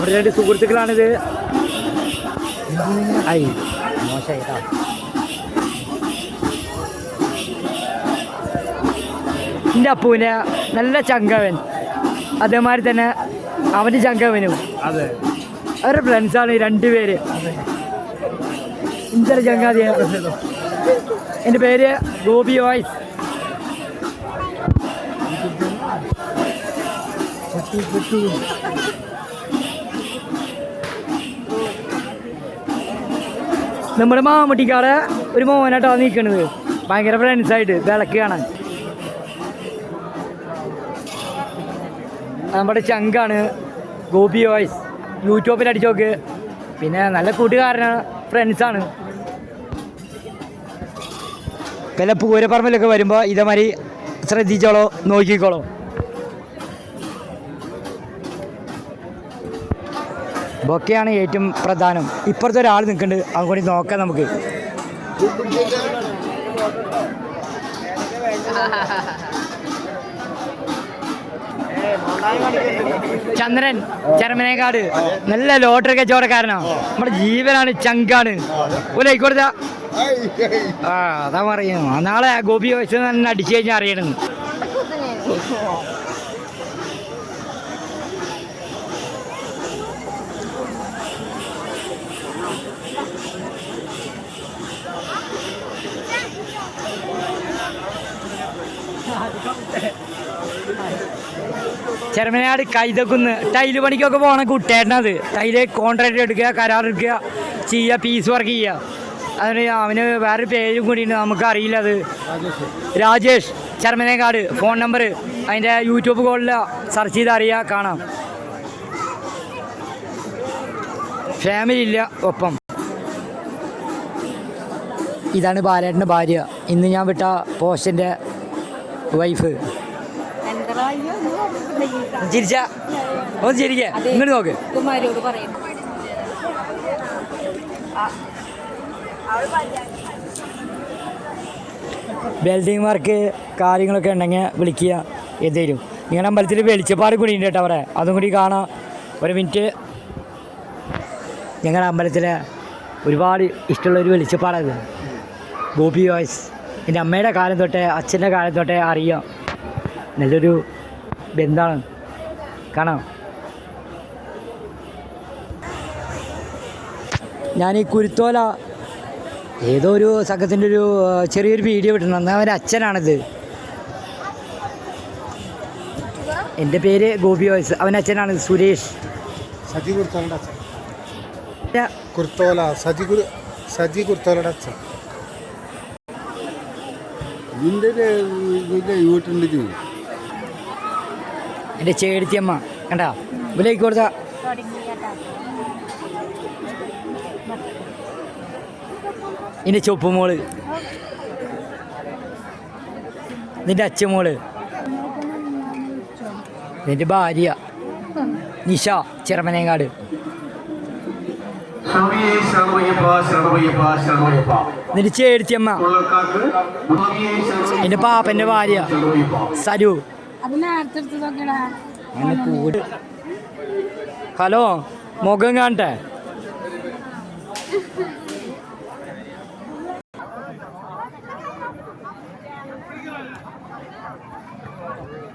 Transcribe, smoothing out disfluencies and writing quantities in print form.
നമ്മുടെ 2 സുഹൃത്തുക്കളാണിത്. ഐ മോശമായിട്ടാ. എൻ്റെ അപ്പൂവിൻ്റെ നല്ല ചങ്കവൻ, അതേമാതിരി തന്നെ അവൻ്റെ ചങ്കവനും. അതെ, അവരുടെ ഫ്രണ്ട്സാണ് 2 പേര്. ഇന്ത്യയുടെ ചങ്ങാതിയ. എൻ്റെ പേര് ഗോപി വോയ്സ്. നമ്മുടെ മാമട്ടിക്കാട് ഒരു മോനായിട്ടാണ് നിൽക്കണത്. ഭയങ്കര ഫ്രണ്ട്സായിട്ട് വിളക്ക് കാണാൻ. നമ്മുടെ ചങ്കാണ് ഗോപി വോയ്സ്. യൂട്യൂബിൽ അടിച്ചു നോക്ക്. പിന്നെ നല്ല കൂട്ടുകാരനാണ്, ഫ്രണ്ട്സാണ്. വല്ല പൂരപ്പറമ്പിലൊക്കെ വരുമ്പോൾ ഇതേമാതിരി ശ്രദ്ധിച്ചോളോ, നോക്കിക്കോളോ. ബൊക്കെയാണ് ഏറ്റവും പ്രധാനം. ഇപ്പുറത്തെ ഒരാൾ നിൽക്കുന്നുണ്ട്, അതും കൂടി നോക്കാം നമുക്ക്. ചന്ദ്രൻ ചെറുമനേക്കാട് നല്ല ലോട്ടറി കച്ചവടക്കാരനാണ്. നമ്മുടെ ജീവനാണ്, ചങ്കാണ്. ഒരു ആയിക്കോട്ടെ. അതാ പറയുന്നു. നാളെ ഗോപി വോയ്സ് തന്നെ അടിച്ചു കഴിഞ്ഞാൽ അറിയണം. ചെറുമനാട് കൈതക്കുന്ന് ടൈല് പണിക്കൊക്കെ പോകണ കുട്ടേട്ടനത്. ടൈല് കോൺട്രാക്ട് എടുക്കുക, കരാർ എടുക്കുക, ചെയ്യുക, പീസ് വർക്ക് ചെയ്യുക. അതിന് അവന് വേറൊരു പേരും കൂടിയുണ്ട്, നമുക്കറിയില്ല. അത് രാജേഷ് ചെറുമനേക്കാട്. ഫോൺ നമ്പർ അതിൻ്റെ യൂട്യൂബ് കോളിൽ സെർച്ച് ചെയ്ത് അറിയാം, കാണാം. ഫാമിലി ഇല്ല ഒപ്പം. ഇതാണ് ബാലേട്ടൻ്റെ ഭാര്യ, ഇന്ന് ഞാൻ വിട്ട പോസ്റ്റിൻ്റെ വൈഫ്. ചിരിച്ച ഒന്ന് ചിരിക്കുക, ഇങ്ങോട്ട് നോക്ക്. വെൽഡിങ് വർക്ക് കാര്യങ്ങളൊക്കെ ഉണ്ടെങ്കിൽ വിളിക്കുക, എന്തേലും. നിങ്ങളുടെ അമ്പലത്തിൽ വെളിച്ചപ്പാട് കൂടി ഉണ്ട് കേട്ടോ അവിടെ, അതും കൂടി കാണാം. ഒരു മിനിറ്റ്. ഞങ്ങളുടെ അമ്പലത്തിലെ ഒരുപാട് ഇഷ്ടമുള്ളൊരു വെളിച്ചപ്പാടത് ഗോപി വോയ്സ്. എൻ്റെ അമ്മയുടെ കാലം തൊട്ടേ അച്ഛൻ്റെ കാലം തൊട്ടേ അറിയാം. നല്ലൊരു ബന്ധമാണ്, കാണാം. ഞാൻ ഈ കുരുത്തോല ഏതോ ഒരു സംഘത്തിൻ്റെ ഒരു ചെറിയൊരു വീഡിയോ വിട്ടിട്ടുണ്ട്. എന്നാൽ അവൻ്റെ അച്ഛനാണിത്. എൻ്റെ പേര് ഗോപി വോയ്സ്, അവൻ്റെ അച്ഛനാണ് സുരേഷ്. എൻ്റെ ചേടിത്തിയമ്മ കണ്ടാ വിലയ്ക്ക് കൊടുത്ത. എൻ്റെ ചൊപ്പുമോള്, നിൻ്റെ അച്ഛമോള്, നിൻ്റെ ഭാര്യ നിഷ ചെറുമനേങ്ങാട്. നിന്റെ ചേടിച്ചമ്മ, എൻ്റെ പാപ്പൻ്റെ ഭാര്യ സരു. ഹലോ, മുഖം കാണട്ടെ.